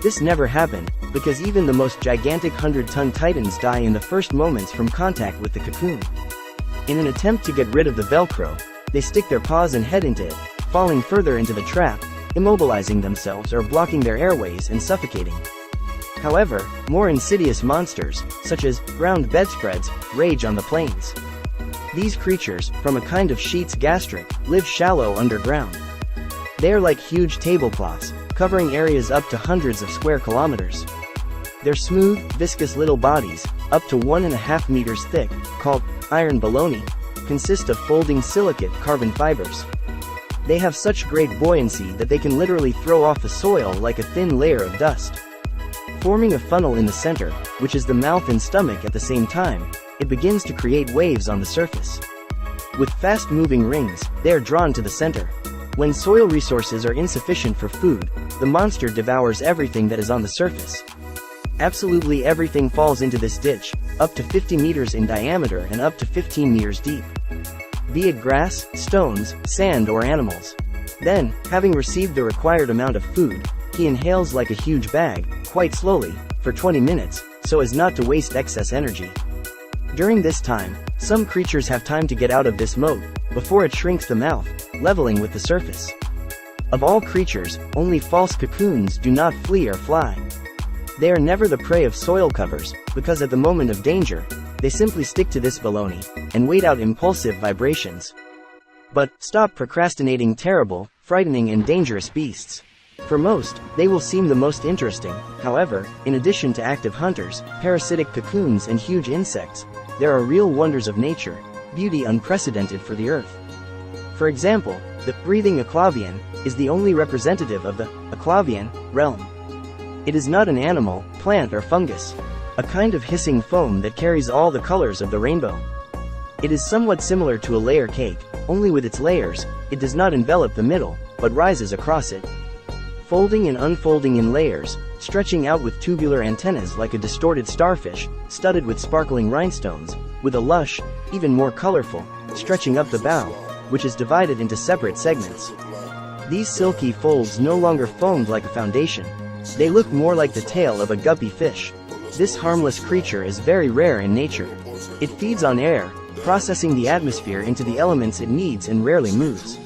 This never happened, because even the most gigantic 100-ton titans die in the first moments from contact with the cocoon. In an attempt to get rid of the Velcro, they stick their paws and head into it, falling further into the trap, immobilizing themselves or blocking their airways and suffocating. However, more insidious monsters, such as ground bedspreads, rage on the plains. These creatures, from a kind of sheets gastric, live shallow underground. They are like huge tablecloths, covering areas up to hundreds of square kilometers. Their smooth, viscous little bodies, up to 1.5 meters thick, called iron baloney, consist of folding silicate carbon fibers. They have such great buoyancy that they can literally throw off the soil like a thin layer of dust. Forming a funnel in the center, which is the mouth and stomach at the same time, it begins to create waves on the surface. With fast-moving rings, they are drawn to the center. When soil resources are insufficient for food, the monster devours everything that is on the surface. Absolutely everything falls into this ditch, up to 50 meters in diameter and up to 15 meters deep. Be it grass, stones, sand or animals. Then, having received the required amount of food, he inhales like a huge bag, quite slowly, for 20 minutes, so as not to waste excess energy. During this time, some creatures have time to get out of this moat, before it shrinks the mouth, leveling with the surface. Of all creatures, only false cocoons do not flee or fly. They are never the prey of soil covers, because at the moment of danger, they simply stick to this baloney, and wait out impulsive vibrations. But, stop procrastinating terrible, frightening and dangerous beasts. For most, they will seem the most interesting. However, in addition to active hunters, parasitic cocoons and huge insects, there are real wonders of nature, beauty unprecedented for the earth. For example, the breathing aclavian is the only representative of the aclavian realm. It is not an animal, plant or fungus, a kind of hissing foam that carries all the colors of the rainbow. It is somewhat similar to a layer cake, only with its layers, it does not envelop the middle, but rises across it. Folding and unfolding in layers, stretching out with tubular antennas like a distorted starfish, studded with sparkling rhinestones, with a lush, even more colorful, stretching up the bow, which is divided into separate segments. These silky folds no longer foamed like a foundation. They look more like the tail of a guppy fish. This harmless creature is very rare in nature. It feeds on air, processing the atmosphere into the elements it needs and rarely moves.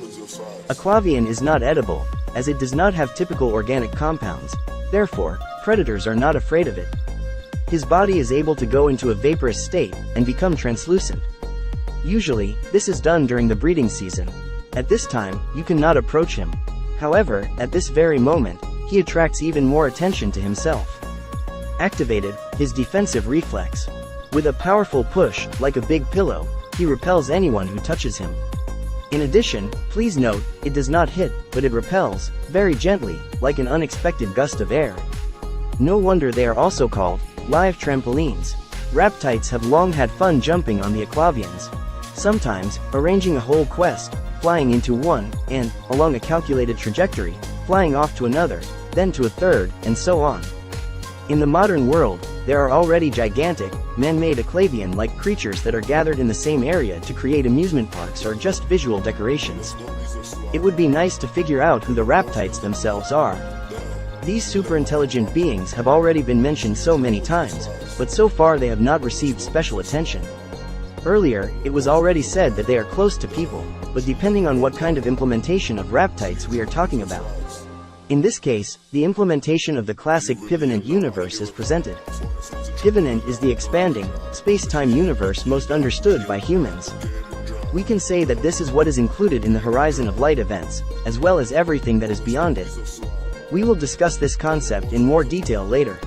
Aclavian is not edible, as it does not have typical organic compounds, therefore, predators are not afraid of it. His body is able to go into a vaporous state, and become translucent. Usually, this is done during the breeding season. At this time, you cannot approach him. However, at this very moment, he attracts even more attention to himself. Activated, his defensive reflex. With a powerful push, like a big pillow, he repels anyone who touches him. In addition, please note, it does not hit, but it repels, very gently, like an unexpected gust of air. No wonder they are also called live trampolines. Raptites have long had fun jumping on the aclavians. Sometimes, arranging a whole quest, flying into one, and, along a calculated trajectory, flying off to another, then to a third, and so on. In the modern world, there are already gigantic, man-made aclavian-like creatures that are gathered in the same area to create amusement parks or just visual decorations. It would be nice to figure out who the Raptites themselves are. These superintelligent beings have already been mentioned so many times, but so far they have not received special attention. Earlier, it was already said that they are close to people, but depending on what kind of implementation of Raptites we are talking about. In this case, the implementation of the classic Pivenant universe is presented. Pivenant is the expanding, space-time universe most understood by humans. We can say that this is what is included in the horizon of light events, as well as everything that is beyond it. We will discuss this concept in more detail later.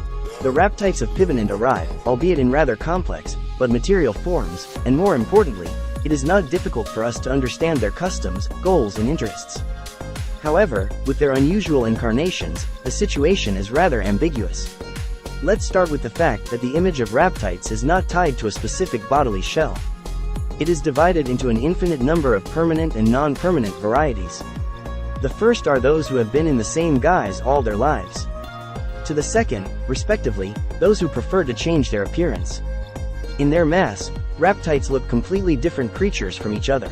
The Raptites of Pivenant arrive, albeit in rather complex, but material forms, and more importantly, it is not difficult for us to understand their customs, goals and interests. However, with their unusual incarnations, the situation is rather ambiguous. Let's start with the fact that the image of Raptites is not tied to a specific bodily shell. It is divided into an infinite number of permanent and non-permanent varieties. The first are those who have been in the same guise all their lives. To the second, respectively, those who prefer to change their appearance. In their mass, Raptites look completely different creatures from each other.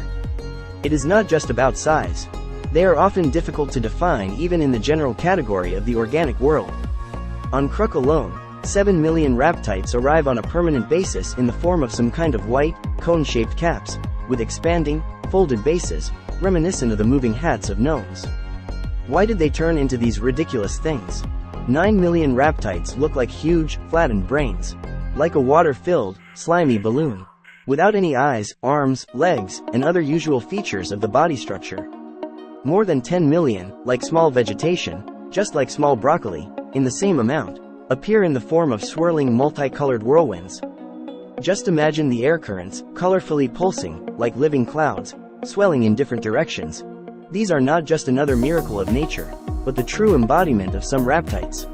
It is not just about size. They are often difficult to define even in the general category of the organic world. On Crook alone, 7 million raptites arrive on a permanent basis in the form of some kind of white, cone-shaped caps, with expanding, folded bases, reminiscent of the moving hats of gnomes. Why did they turn into these ridiculous things? 9 million raptites look like huge, flattened brains. Like a water-filled, slimy balloon. Without any eyes, arms, legs, and other usual features of the body structure. More than 10 million, like small vegetation, just like small broccoli, in the same amount, appear in the form of swirling multicolored whirlwinds. Just imagine the air currents, colorfully pulsing, like living clouds, swelling in different directions. These are not just another miracle of nature, but the true embodiment of some raptites.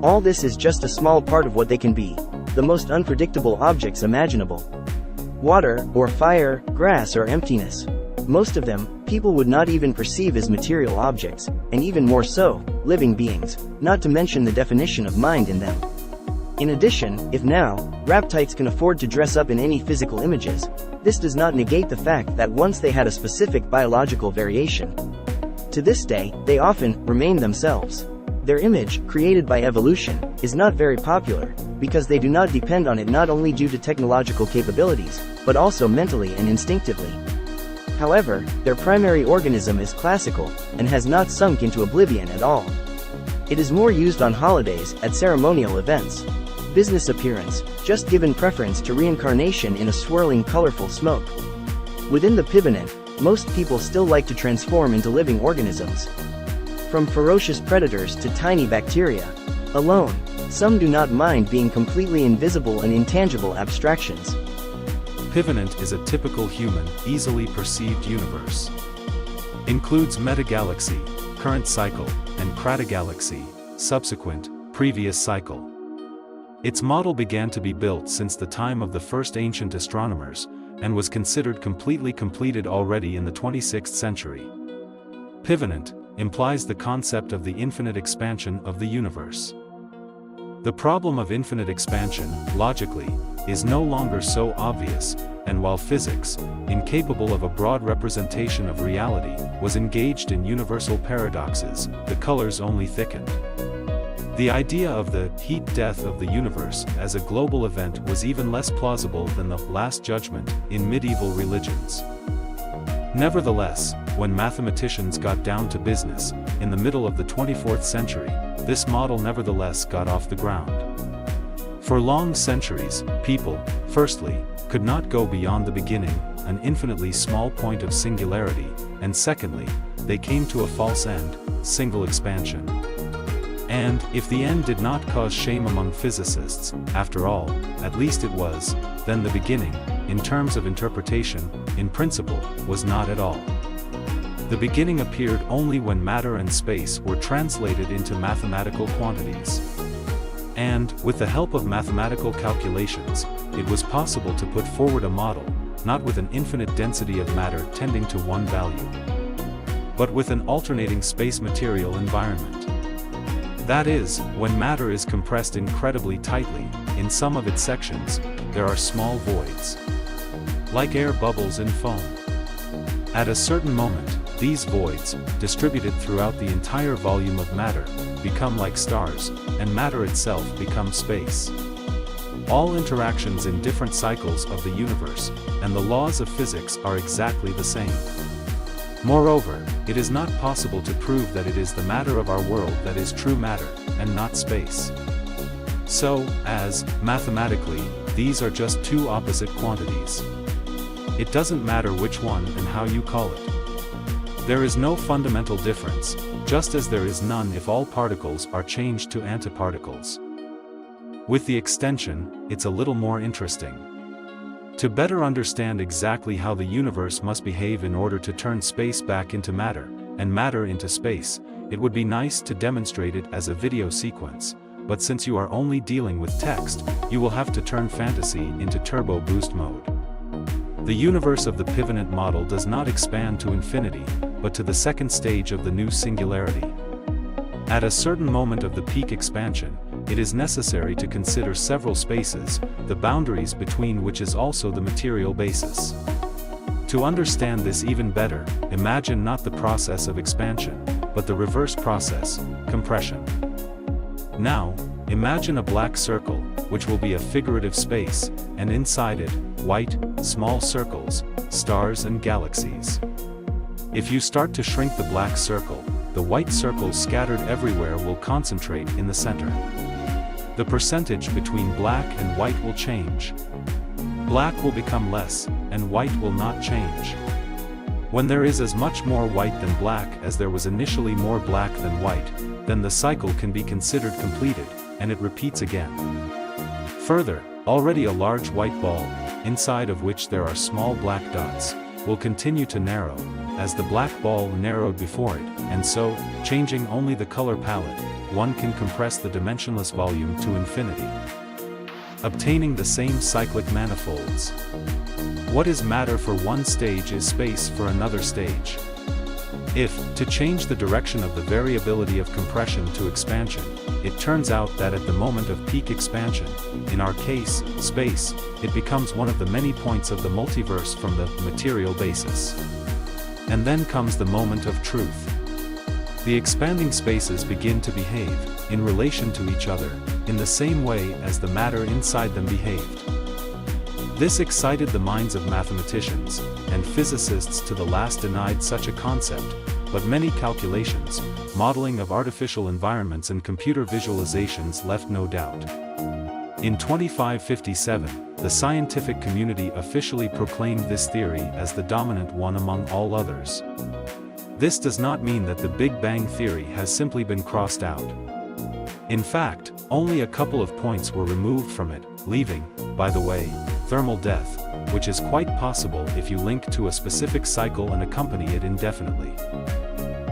All this is just a small part of what they can be, the most unpredictable objects imaginable. Water, or fire, grass or emptiness. Most of them, people would not even perceive as material objects, and even more so, living beings, not to mention the definition of mind in them. In addition, if now, raptites can afford to dress up in any physical images, this does not negate the fact that once they had a specific biological variation. To this day, they often remain themselves. Their image, created by evolution, is not very popular, because they do not depend on it not only due to technological capabilities, but also mentally and instinctively. However, their primary organism is classical, and has not sunk into oblivion at all. It is more used on holidays, at ceremonial events. Business appearance, just given preference to reincarnation in a swirling colorful smoke. Within the pivenant, most people still like to transform into living organisms. From ferocious predators to tiny bacteria. Alone, some do not mind being completely invisible and intangible abstractions. Pivenant is a typical human, easily perceived universe. Includes metagalaxy, current cycle, and cratogalaxy, subsequent, previous cycle. Its model began to be built since the time of the first ancient astronomers, and was considered completely completed already in the 26th century. Pivenant implies the concept of the infinite expansion of the universe. The problem of infinite expansion, logically, is no longer so obvious, and while physics, incapable of a broad representation of reality, was engaged in universal paradoxes, the colors only thickened. The idea of the heat death of the universe as a global event was even less plausible than the Last Judgment in medieval religions. Nevertheless, when mathematicians got down to business, in the middle of the 24th century, this model nevertheless got off the ground. For long centuries, people, firstly, could not go beyond the beginning, an infinitely small point of singularity, and secondly, they came to a false end, single expansion. And, if the end did not cause shame among physicists, after all, at least it was, then the beginning, in terms of interpretation, in principle, was not at all. The beginning appeared only when matter and space were translated into mathematical quantities. And, with the help of mathematical calculations, it was possible to put forward a model, not with an infinite density of matter tending to one value, but with an alternating space-material environment. That is, when matter is compressed incredibly tightly, in some of its sections, there are small voids. Like air bubbles in foam. At a certain moment, these voids, distributed throughout the entire volume of matter, become like stars, and matter itself becomes space. All interactions in different cycles of the universe, and the laws of physics are exactly the same. Moreover, it is not possible to prove that it is the matter of our world that is true matter, and not space. So, as, mathematically, these are just two opposite quantities. It doesn't matter which one and how you call it. There is no fundamental difference, just as there is none if all particles are changed to antiparticles. With the extension, it's a little more interesting. To better understand exactly how the universe must behave in order to turn space back into matter, and matter into space, it would be nice to demonstrate it as a video sequence, but since you are only dealing with text, you will have to turn fantasy into turbo boost mode. The universe of the pivenant model does not expand to infinity, but to the second stage of the new singularity. At a certain moment of the peak expansion, it is necessary to consider several spaces, the boundaries between which is also the material basis. To understand this even better, imagine not the process of expansion, but the reverse process, compression. Now, imagine a black circle, which will be a figurative space, and inside it, white, small circles, stars and galaxies. If you start to shrink the black circle, the white circles scattered everywhere will concentrate in the center. The percentage between black and white will change. Black will become less, and white will not change. When there is as much more white than black as there was initially more black than white, then the cycle can be considered completed, and it repeats again. Further, already a large white ball, inside of which there are small black dots, will continue to narrow, as the black ball narrowed before it, and so, changing only the color palette, one can compress the dimensionless volume to infinity, obtaining the same cyclic manifolds. What is matter for one stage is space for another stage. If, to change the direction of the variability of compression to expansion, it turns out that at the moment of peak expansion, in our case, space, it becomes one of the many points of the multiverse from the material basis. And then comes the moment of truth. The expanding spaces begin to behave, in relation to each other, in the same way as the matter inside them behaved. This excited the minds of mathematicians, and physicists to the last denied such a concept, but many calculations, modeling of artificial environments and computer visualizations left no doubt. In 2557, the scientific community officially proclaimed this theory as the dominant one among all others. This does not mean that the Big Bang theory has simply been crossed out. In fact, only a couple of points were removed from it, leaving, by the way, thermal death, which is quite possible if you link to a specific cycle and accompany it indefinitely.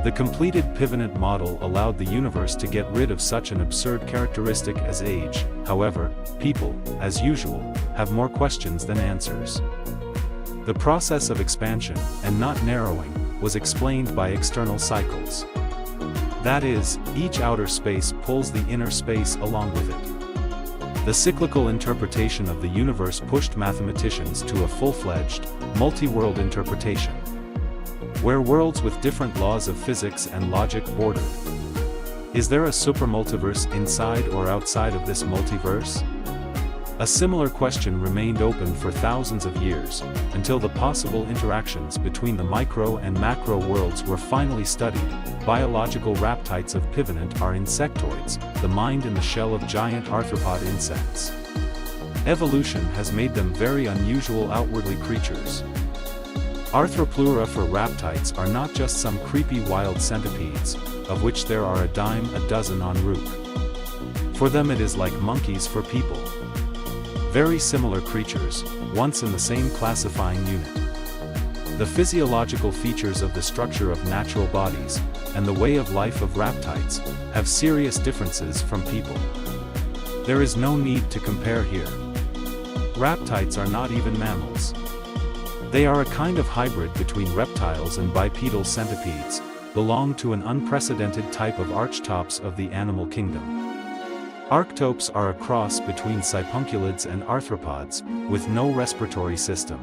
The completed pivotant model allowed the universe to get rid of such an absurd characteristic as age. However, people, as usual, have more questions than answers. The process of expansion, and not narrowing, was explained by external cycles. That is, each outer space pulls the inner space along with it. The cyclical interpretation of the universe pushed mathematicians to a full-fledged, multi-world interpretation, where worlds with different laws of physics and logic bordered. Is there a supermultiverse inside or outside of this multiverse? A similar question remained open for thousands of years, until the possible interactions between the micro and macro worlds were finally studied. Biological raptites of pivotant are insectoids, the mind in the shell of giant arthropod insects. Evolution has made them very unusual outwardly creatures. Arthropleura for raptites are not just some creepy wild centipedes, of which there are a dime a dozen en route. For them it is like monkeys for people. Very similar creatures, once in the same classifying unit. The physiological features of the structure of natural bodies, and the way of life of raptites, have serious differences from people. There is no need to compare here. Raptites are not even mammals. They are a kind of hybrid between reptiles and bipedal centipedes, belong to an unprecedented type of archtops of the animal kingdom. Arctopes are a cross between sipunculids and arthropods, with no respiratory system.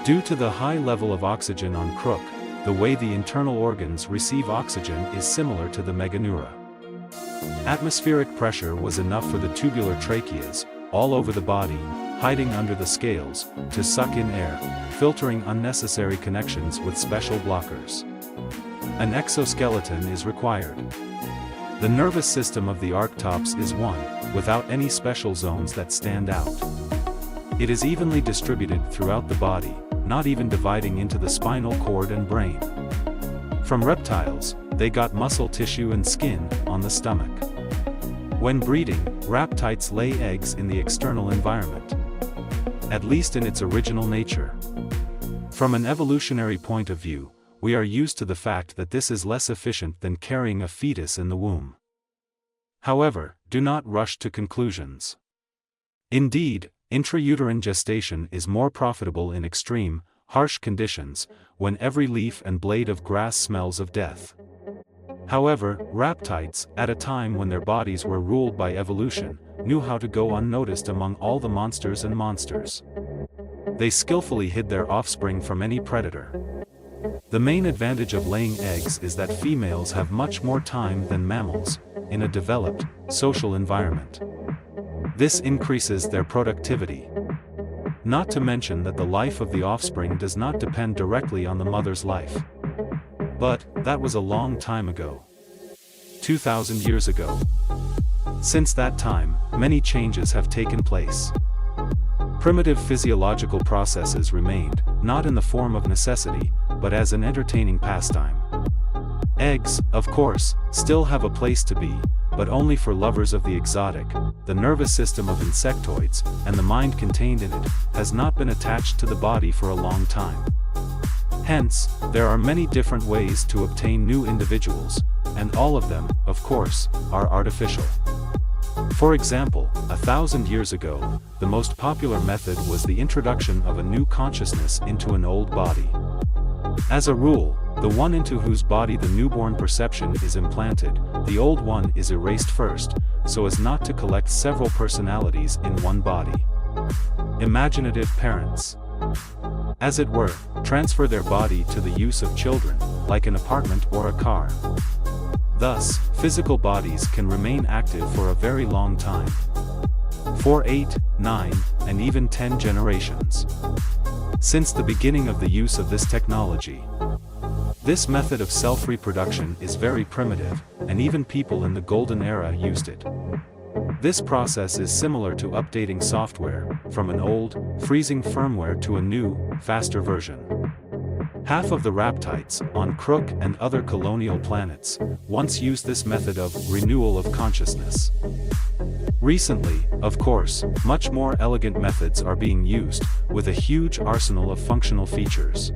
Due to the high level of oxygen on Crook, the way the internal organs receive oxygen is similar to the Meganeura. Atmospheric pressure was enough for the tubular tracheas, all over the body, hiding under the scales, to suck in air, filtering unnecessary connections with special blockers. An exoskeleton is required. The nervous system of the arctops is one, without any special zones that stand out. It is evenly distributed throughout the body, not even dividing into the spinal cord and brain. From reptiles, they got muscle tissue and skin on the stomach. When breeding, raptites lay eggs in the external environment, at least in its original nature. From an evolutionary point of view, we are used to the fact that this is less efficient than carrying a fetus in the womb. However, do not rush to conclusions. Indeed, intrauterine gestation is more profitable in extreme, harsh conditions, when every leaf and blade of grass smells of death. However, raptites, at a time when their bodies were ruled by evolution, knew how to go unnoticed among all the monsters and monsters. They skillfully hid their offspring from any predator. The main advantage of laying eggs is that females have much more time than mammals, in a developed, social environment. This increases their productivity. Not to mention that the life of the offspring does not depend directly on the mother's life. But, that was a long time ago. 2,000 years ago. Since that time, many changes have taken place. Primitive physiological processes remained, not in the form of necessity, but as an entertaining pastime. Eggs, of course, still have a place to be, but only for lovers of the exotic. The nervous system of insectoids, and the mind contained in it, has not been attached to the body for a long time. Hence, there are many different ways to obtain new individuals, and all of them, of course, are artificial. For example, 1,000 years ago, the most popular method was the introduction of a new consciousness into an old body. As a rule, the one into whose body the newborn perception is implanted, the old one is erased first, so as not to collect several personalities in one body. Imaginative parents, as it were, transfer their body to the use of children, like an apartment or a car. Thus, physical bodies can remain active for a very long time. For 8, 9, and even 10 generations. Since the beginning of the use of this technology. This method of self-reproduction is very primitive, and even people in the golden era used it. This process is similar to updating software, from an old, freezing firmware to a new, faster version. Half of the Raptites, on Crook and other colonial planets, once used this method of renewal of consciousness. Recently, of course, much more elegant methods are being used, with a huge arsenal of functional features.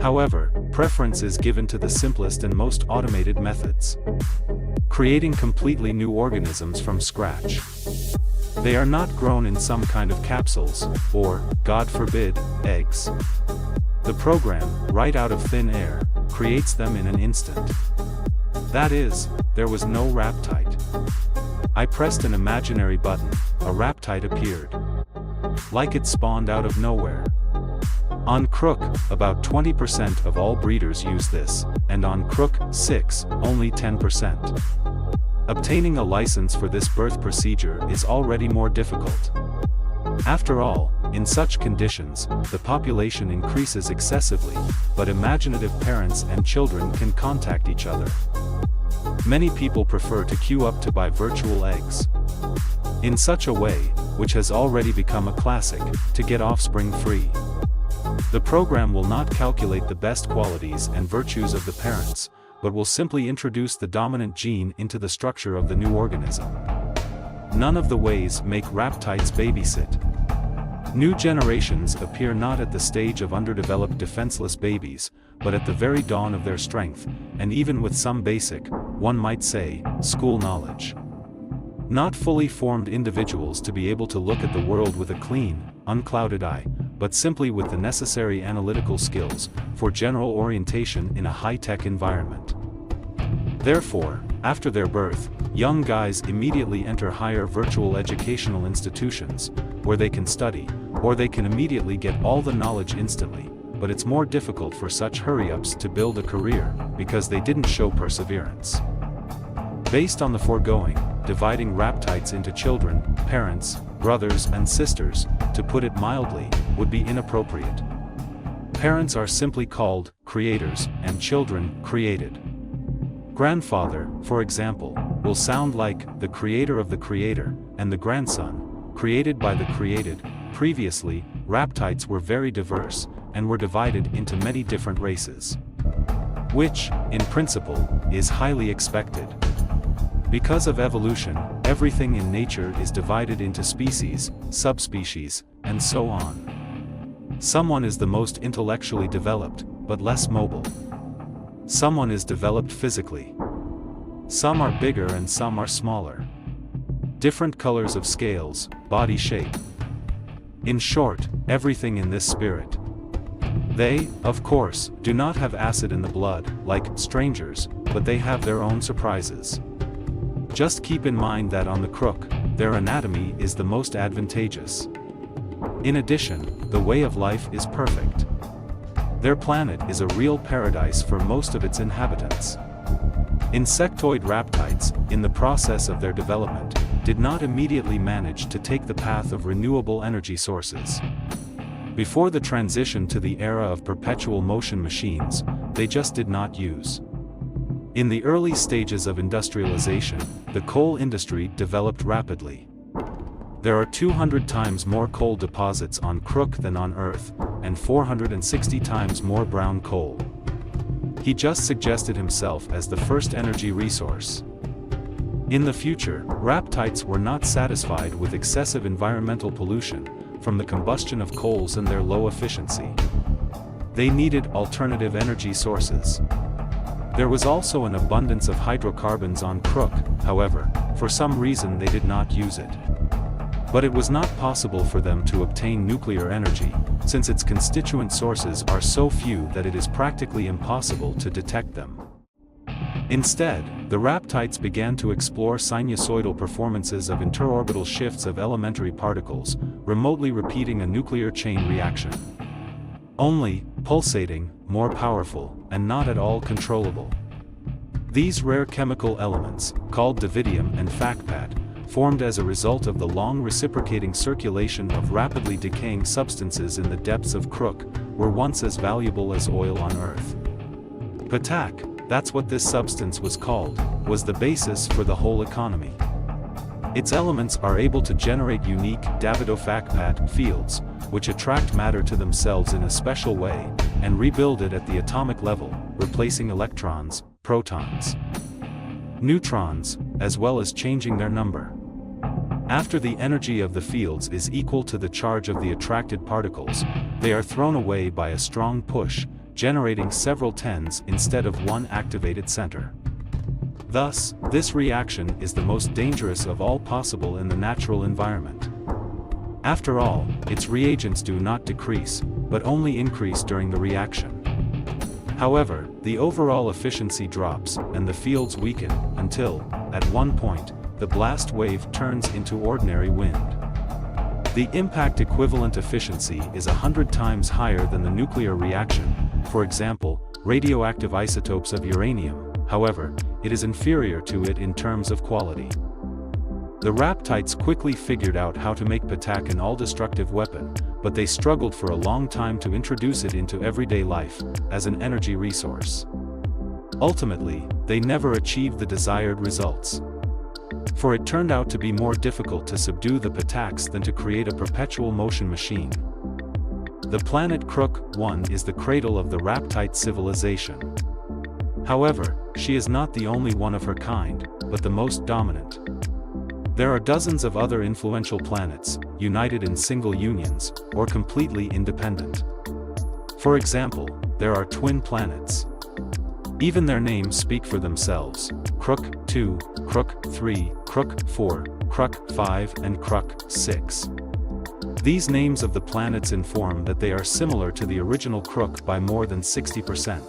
However, preference is given to the simplest and most automated methods. Creating completely new organisms from scratch. They are not grown in some kind of capsules, or, God forbid, eggs. The program, right out of thin air, creates them in an instant. That is, there was no Raptite. I pressed an imaginary button, a Raptite appeared. Like it spawned out of nowhere. On Crook, about 20% of all breeders use this, and on Crook 6, only 10%. Obtaining a license for this birth procedure is already more difficult. After all, in such conditions, the population increases excessively, but imaginative parents and children can contact each other. Many people prefer to queue up to buy virtual eggs. In such a way, which has already become a classic, to get offspring free. The program will not calculate the best qualities and virtues of the parents, but will simply introduce the dominant gene into the structure of the new organism. None of the ways make Raptites babysit. New generations appear not at the stage of underdeveloped defenseless babies, but at the very dawn of their strength, and even with some basic, one might say, school knowledge. Not fully formed individuals to be able to look at the world with a clean, unclouded eye, but simply with the necessary analytical skills, for general orientation in a high-tech environment. Therefore, after their birth, young guys immediately enter higher virtual educational institutions, where they can study, or they can immediately get all the knowledge instantly, but it's more difficult for such hurry-ups to build a career, because they didn't show perseverance. Based on the foregoing, dividing Raptites into children, parents, brothers and sisters, to put it mildly, would be inappropriate. Parents are simply called creators, and children created. Grandfather, for example, will sound like the creator of the creator, and the grandson, created by the created. Previously, Raptites were very diverse, and were divided into many different races. Which, in principle, is highly expected. Because of evolution, everything in nature is divided into species, subspecies, and so on. Someone is the most intellectually developed, but less mobile. Someone is developed physically. Some are bigger and some are smaller. Different colors of scales, body shape. In short, everything in this spirit. They, of course, do not have acid in the blood, like strangers, but they have their own surprises. Just keep in mind that on the Crook, their anatomy is the most advantageous. In addition, the way of life is perfect. Their planet is a real paradise for most of its inhabitants. Insectoid raptites, in the process of their development, did not immediately manage to take the path of renewable energy sources. Before the transition to the era of perpetual motion machines, they just did not use. In the early stages of industrialization, the coal industry developed rapidly. There are 200 times more coal deposits on Crook than on Earth, and 460 times more brown coal. He just suggested himself as the first energy resource. In the future, raptites were not satisfied with excessive environmental pollution from the combustion of coals and their low efficiency. They needed alternative energy sources. There was also an abundance of hydrocarbons on Crook, however, for some reason they did not use it. But it was not possible for them to obtain nuclear energy, since its constituent sources are so few that it is practically impossible to detect them. Instead, the raptites began to explore sinusoidal performances of interorbital shifts of elementary particles, remotely repeating a nuclear chain reaction. Only, pulsating, more powerful, and not at all controllable. These rare chemical elements, called dividium and facpat, formed as a result of the long reciprocating circulation of rapidly decaying substances in the depths of Crook, were once as valuable as oil on Earth. Patak, that's what this substance was called, was the basis for the whole economy. Its elements are able to generate unique davidofacpat fields, which attract matter to themselves in a special way, and rebuild it at the atomic level, replacing electrons, protons, neutrons, as well as changing their number. After the energy of the fields is equal to the charge of the attracted particles, they are thrown away by a strong push, generating several tens instead of one activated center. Thus, this reaction is the most dangerous of all possible in the natural environment. After all, its reagents do not decrease, but only increase during the reaction. However, the overall efficiency drops, and the fields weaken, until, at one point, the blast wave turns into ordinary wind. The impact equivalent efficiency is 100 times higher than the nuclear reaction, for example, radioactive isotopes of uranium. However, it is inferior to it in terms of quality. The raptites quickly figured out how to make Patak an all-destructive weapon, but they struggled for a long time to introduce it into everyday life, as an energy resource. Ultimately, they never achieved the desired results. For it turned out to be more difficult to subdue the Pataks than to create a perpetual motion machine. The planet Crook 1 is the cradle of the raptite civilization. However, she is not the only one of her kind, but the most dominant. There are dozens of other influential planets, united in single unions, or completely independent. For example, there are twin planets. Even their names speak for themselves: Crook 2, Crook 3, Crook 4, Crook 5 and Crook 6. These names of the planets inform that they are similar to the original Crook by more than 60%.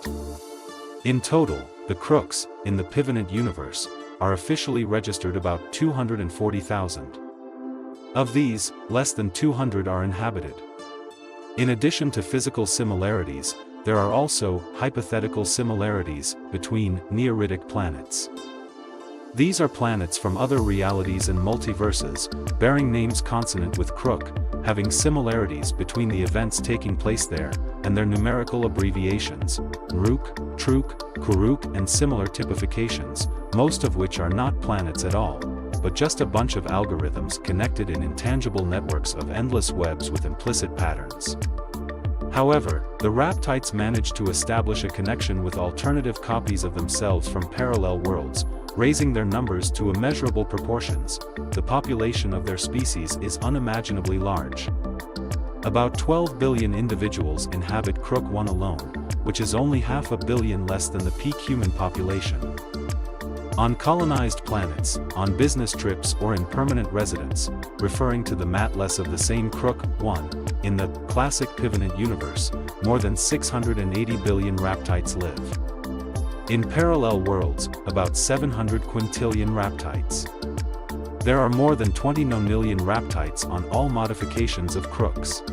In total, the Crooks, in the Pivenant universe, are officially registered about 240,000. Of these, less than 200 are inhabited. In addition to physical similarities, there are also hypothetical similarities between Neoritic planets. These are planets from other realities and multiverses, bearing names consonant with Crook, having similarities between the events taking place there, and their numerical abbreviations, Nruk, Truk, Kuruk and similar typifications, most of which are not planets at all, but just a bunch of algorithms connected in intangible networks of endless webs with implicit patterns. However, the raptites managed to establish a connection with alternative copies of themselves from parallel worlds, raising their numbers to immeasurable proportions. The population of their species is unimaginably large. About 12 billion individuals inhabit Crook 1 alone, which is only 500 million less than the peak human population. On colonized planets, on business trips or in permanent residence, referring to the matless of the same Crook 1, in the classic Pivenant universe, more than 680 billion raptites live. In parallel worlds, about 700 quintillion raptites. There are more than 20 nonillion raptites on all modifications of Crooks.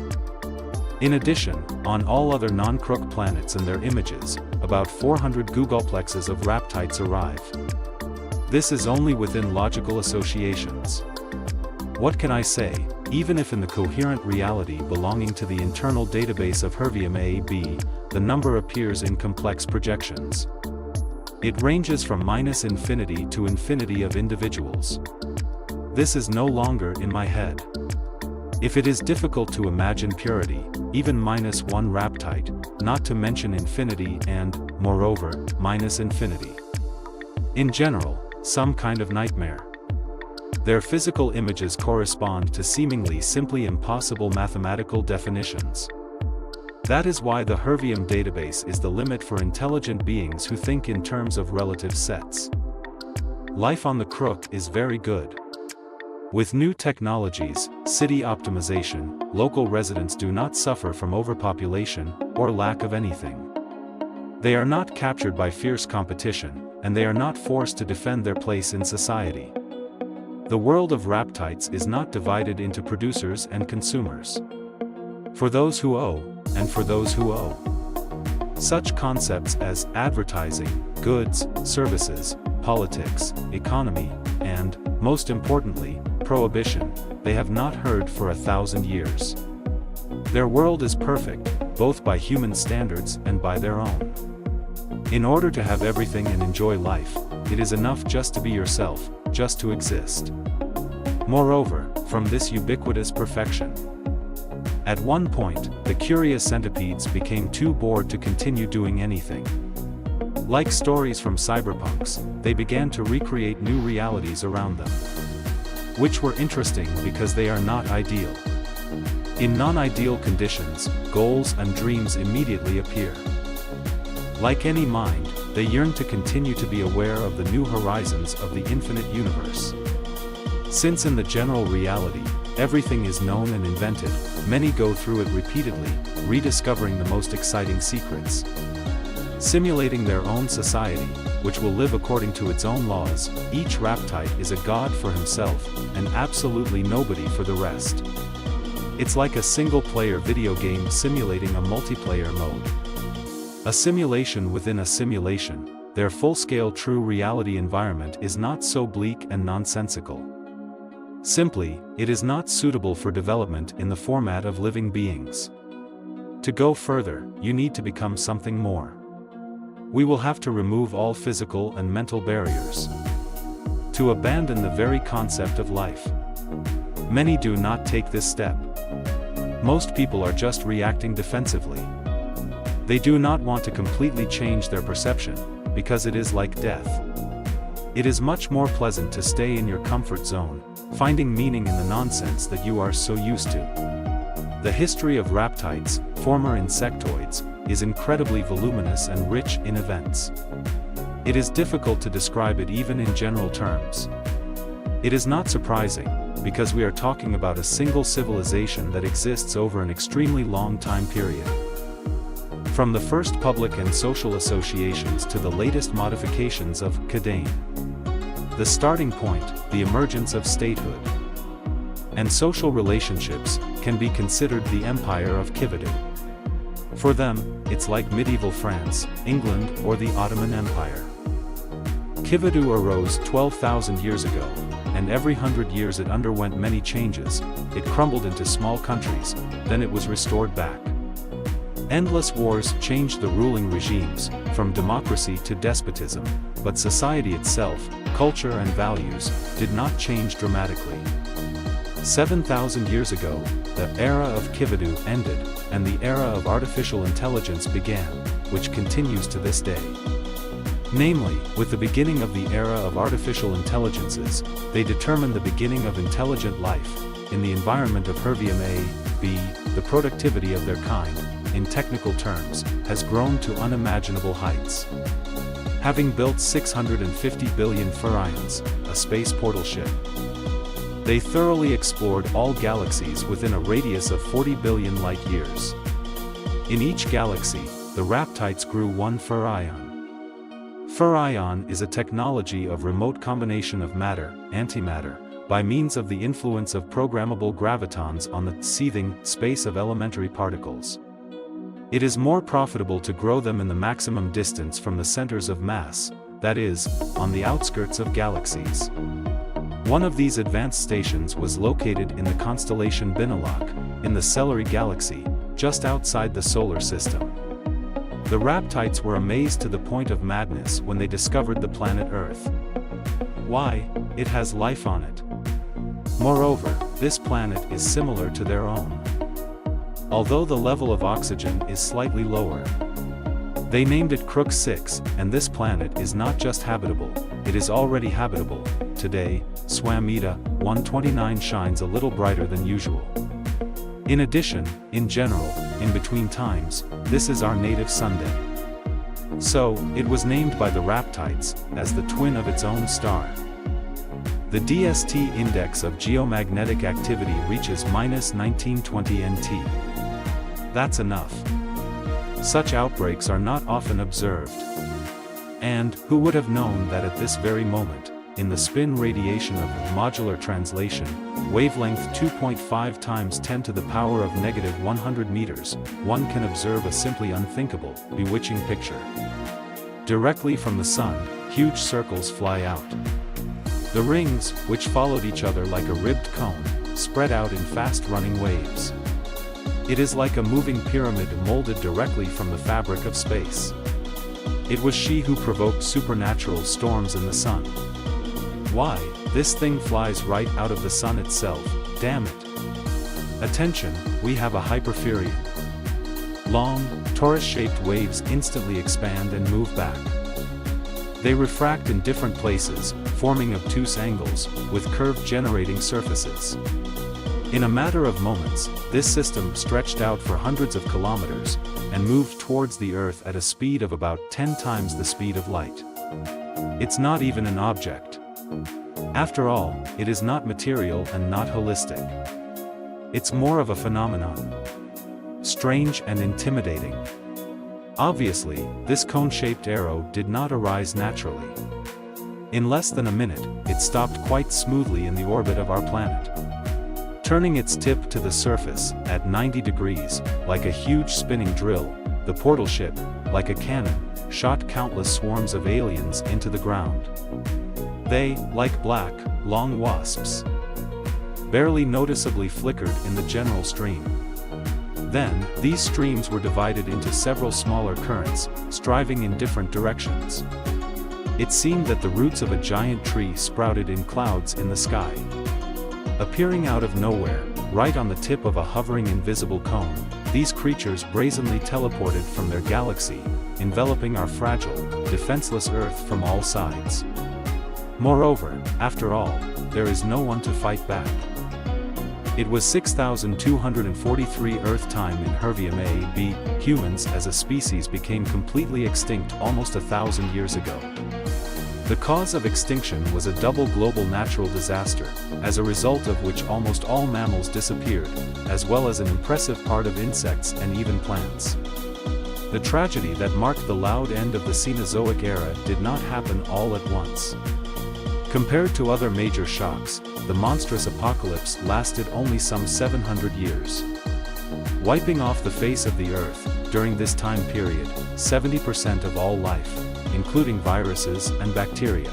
In addition, on all other non-Crook planets and their images, about 400 googolplexes of raptites arrive. This is only within logical associations. What can I say? Even if in the coherent reality belonging to the internal database of Hervium A-B, the number appears in complex projections. It ranges from -infinity to infinity of individuals. This is no longer in my head. If it is difficult to imagine purity, even -1 raptite, not to mention infinity and, moreover, -infinity. In general, some kind of nightmare. Their physical images correspond to seemingly simply impossible mathematical definitions. That is why the Hervium database is the limit for intelligent beings who think in terms of relative sets. Life on the Crook is very good. With new technologies, city optimization, local residents do not suffer from overpopulation or lack of anything. They are not captured by fierce competition, and they are not forced to defend their place in society. The world of raptites is not divided into producers and consumers. For those who owe, and for those who owe. Such concepts as advertising, goods, services, politics, economy, and, most importantly, prohibition, they have not heard for 1,000 years. Their world is perfect, both by human standards and by their own. In order to have everything and enjoy life, it is enough just to be yourself, just to exist. Moreover, from this ubiquitous perfection. At one point, the curious centipedes became too bored to continue doing anything. Like stories from cyberpunks, they began to recreate new realities around them. Which were interesting because they are not ideal. In non-ideal conditions, goals and dreams immediately appear. Like any mind, they yearn to continue to be aware of the new horizons of the infinite universe. Since in the general reality, everything is known and invented, many go through it repeatedly, rediscovering the most exciting secrets. Simulating their own society, which will live according to its own laws, each raptite is a god for himself, and absolutely nobody for the rest. It's like a single-player video game simulating a multiplayer mode. A simulation within a simulation, their full-scale true reality environment is not so bleak and nonsensical. Simply, it is not suitable for development in the format of living beings. To go further, you need to become something more. We will have to remove all physical and mental barriers. To abandon the very concept of life. Many do not take this step. Most people are just reacting defensively. They do not want to completely change their perception, because it is like death. It is much more pleasant to stay in your comfort zone, finding meaning in the nonsense that you are so used to. The history of raptites, former insectoids, is incredibly voluminous and rich in events. It is difficult to describe it even in general terms. It is not surprising, because we are talking about a single civilization that exists over an extremely long time period. From the first public and social associations to the latest modifications of Kadain. The starting point, the emergence of statehood and social relationships, can be considered the empire of Kividu. For them, it's like medieval France, England, or the Ottoman Empire. Kividu arose 12,000 years ago, and every 100 years it underwent many changes. It crumbled into small countries, then it was restored back. Endless wars changed the ruling regimes, from democracy to despotism, but society itself, culture and values, did not change dramatically. 7,000 years ago, the era of Kividu ended, and the era of artificial intelligence began, which continues to this day. Namely, with the beginning of the era of artificial intelligences, they determined the beginning of intelligent life. In the environment of Hervium A-B, the productivity of their kind, in technical terms, has grown to unimaginable heights. Having built 650 billion furions, a space portal ship, they thoroughly explored all galaxies within a radius of 40 billion light-years. In each galaxy, the raptites grew one furion. Furion is a technology of remote combination of matter, antimatter, by means of the influence of programmable gravitons on the seething space of elementary particles. It is more profitable to grow them in the maximum distance from the centers of mass, that is, on the outskirts of galaxies. One of these advanced stations was located in the constellation Binalak, in the Celery Galaxy, just outside the solar system. The Raptites were amazed to the point of madness when they discovered the planet Earth. Why? It has life on it. Moreover, this planet is similar to their own. Although the level of oxygen is slightly lower. They named it Crook 6, and this planet is not just habitable, it is already habitable. Today, Swamita 129 shines a little brighter than usual. In addition, in general, in between times, this is our native Sunday. So, it was named by the Raptites, as the twin of its own star. The DST index of geomagnetic activity reaches -1920 NT. That's enough. Such outbreaks are not often observed. And, who would have known that at this very moment, in the spin radiation of modular translation, wavelength 2.5 times 10 to the power of -100 meters, one can observe a simply unthinkable, bewitching picture. Directly from the sun, huge circles fly out. The rings, which followed each other like a ribbed cone, spread out in fast-running waves. It is like a moving pyramid molded directly from the fabric of space. It was she who provoked supernatural storms in the sun. Why, this thing flies right out of the sun itself, damn it. Attention, we have a hyperferium. Long, torus-shaped waves instantly expand and move back. They refract in different places, forming obtuse angles, with curve-generating surfaces. In a matter of moments, this system stretched out for hundreds of kilometers, and moved towards the Earth at a speed of about 10 times the speed of light. It's not even an object. After all, it is not material and not holistic. It's more of a phenomenon. Strange and intimidating. Obviously, this cone-shaped arrow did not arise naturally. In less than a minute, it stopped quite smoothly in the orbit of our planet. Turning its tip to the surface, at 90 degrees, like a huge spinning drill, the portal ship, like a cannon, shot countless swarms of aliens into the ground. They, like black, long wasps, barely noticeably flickered in the general stream. Then, these streams were divided into several smaller currents, striving in different directions. It seemed that the roots of a giant tree sprouted in clouds in the sky. Appearing out of nowhere, right on the tip of a hovering invisible cone, these creatures brazenly teleported from their galaxy, enveloping our fragile, defenseless Earth from all sides. Moreover, after all, there is no one to fight back. It was 6243 Earth time in Hervium A.B. Humans as a species became completely extinct almost 1,000 years ago. The cause of extinction was a double global natural disaster, as a result of which almost all mammals disappeared, as well as an impressive part of insects and even plants. The tragedy that marked the loud end of the Cenozoic era did not happen all at once. Compared to other major shocks, the monstrous apocalypse lasted only some 700 years. Wiping off the face of the Earth, during this time period, 70% of all life, including viruses and bacteria.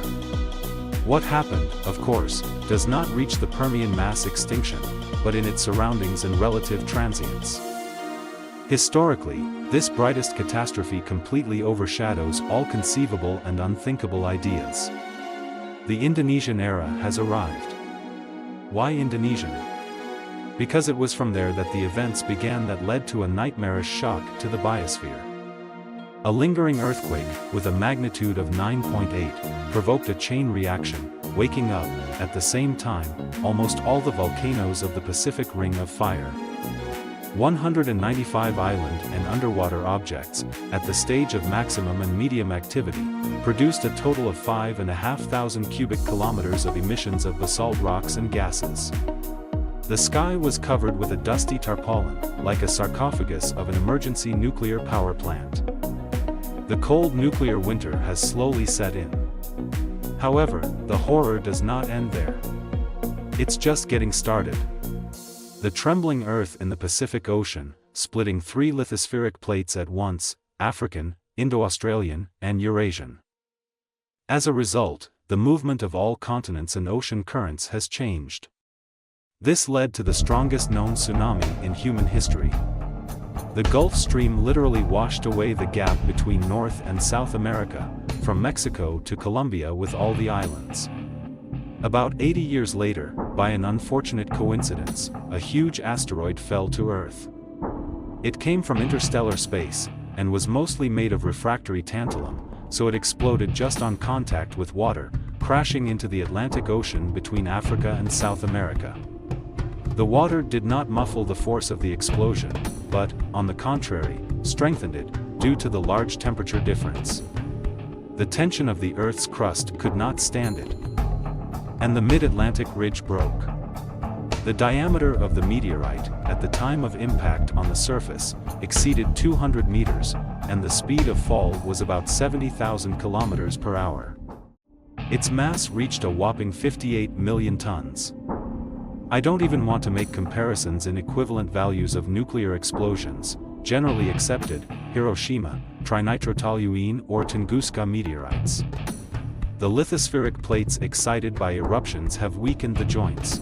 What happened, of course, does not reach the Permian mass extinction, but in its surroundings and relative transience. Historically, this brightest catastrophe completely overshadows all conceivable and unthinkable ideas. The Indonesian era has arrived. Why Indonesian? Because it was from there that the events began that led to a nightmarish shock to the biosphere. A lingering earthquake, with a magnitude of 9.8, provoked a chain reaction, waking up, at the same time, almost all the volcanoes of the Pacific Ring of Fire. 195 island and underwater objects, at the stage of maximum and medium activity, produced a total of 5,500 cubic kilometers of emissions of basalt rocks and gases. The sky was covered with a dusty tarpaulin, like a sarcophagus of an emergency nuclear power plant. The cold nuclear winter has slowly set in. However, the horror does not end there. It's just getting started. The trembling Earth in the Pacific Ocean, splitting 3 lithospheric plates at once, African, Indo-Australian, and Eurasian. As a result, the movement of all continents and ocean currents has changed. This led to the strongest known tsunami in human history. The Gulf Stream literally washed away the gap between North and South America, from Mexico to Colombia with all the islands. About 80 years later, by an unfortunate coincidence, a huge asteroid fell to Earth. It came from interstellar space, and was mostly made of refractory tantalum, so it exploded just on contact with water, crashing into the Atlantic Ocean between Africa and South America. The water did not muffle the force of the explosion, but, on the contrary, strengthened it, due to the large temperature difference. The tension of the Earth's crust could not stand it, and the mid-Atlantic ridge broke. The diameter of the meteorite, at the time of impact on the surface, exceeded 200 meters, and the speed of fall was about 70,000 kilometers per hour. Its mass reached a whopping 58 million tons. I don't even want to make comparisons in equivalent values of nuclear explosions, generally accepted, Hiroshima, trinitrotoluene or Tunguska meteorites. The lithospheric plates excited by eruptions have weakened the joints.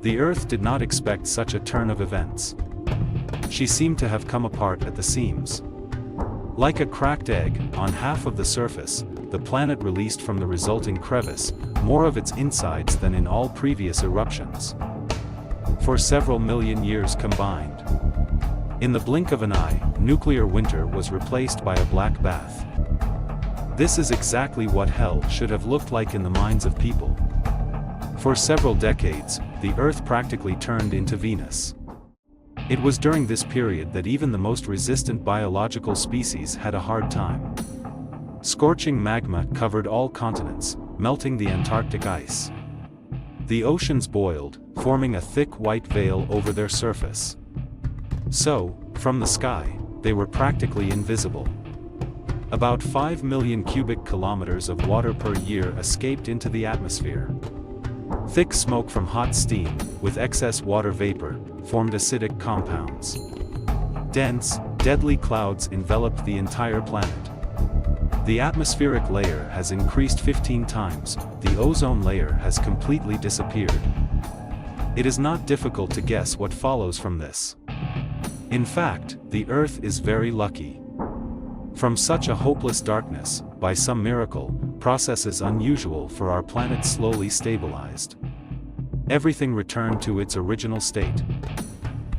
The Earth did not expect such a turn of events. She seemed to have come apart at the seams. Like a cracked egg, on half of the surface, the planet released from the resulting crevice more of its insides than in all previous eruptions, for several million years combined. In the blink of an eye, nuclear winter was replaced by a black bath. This is exactly what hell should have looked like in the minds of people. For several decades, the Earth practically turned into Venus. It was during this period that even the most resistant biological species had a hard time. Scorching magma covered all continents, melting the Antarctic ice. The oceans boiled, forming a thick white veil over their surface. So, from the sky, they were practically invisible. About 5 million cubic kilometers of water per year escaped into the atmosphere. Thick smoke from hot steam, with excess water vapor, formed acidic compounds. Dense, deadly clouds enveloped the entire planet. The atmospheric layer has increased 15 times, the ozone layer has completely disappeared. It is not difficult to guess what follows from this. In fact, the Earth is very lucky. From such a hopeless darkness, by some miracle, processes unusual for our planet slowly stabilized. Everything returned to its original state.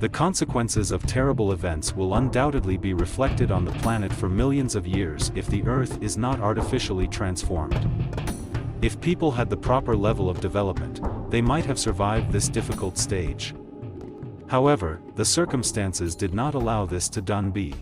The consequences of terrible events will undoubtedly be reflected on the planet for millions of years if the Earth is not artificially transformed. If people had the proper level of development, they might have survived this difficult stage. However, the circumstances did not allow this to be done.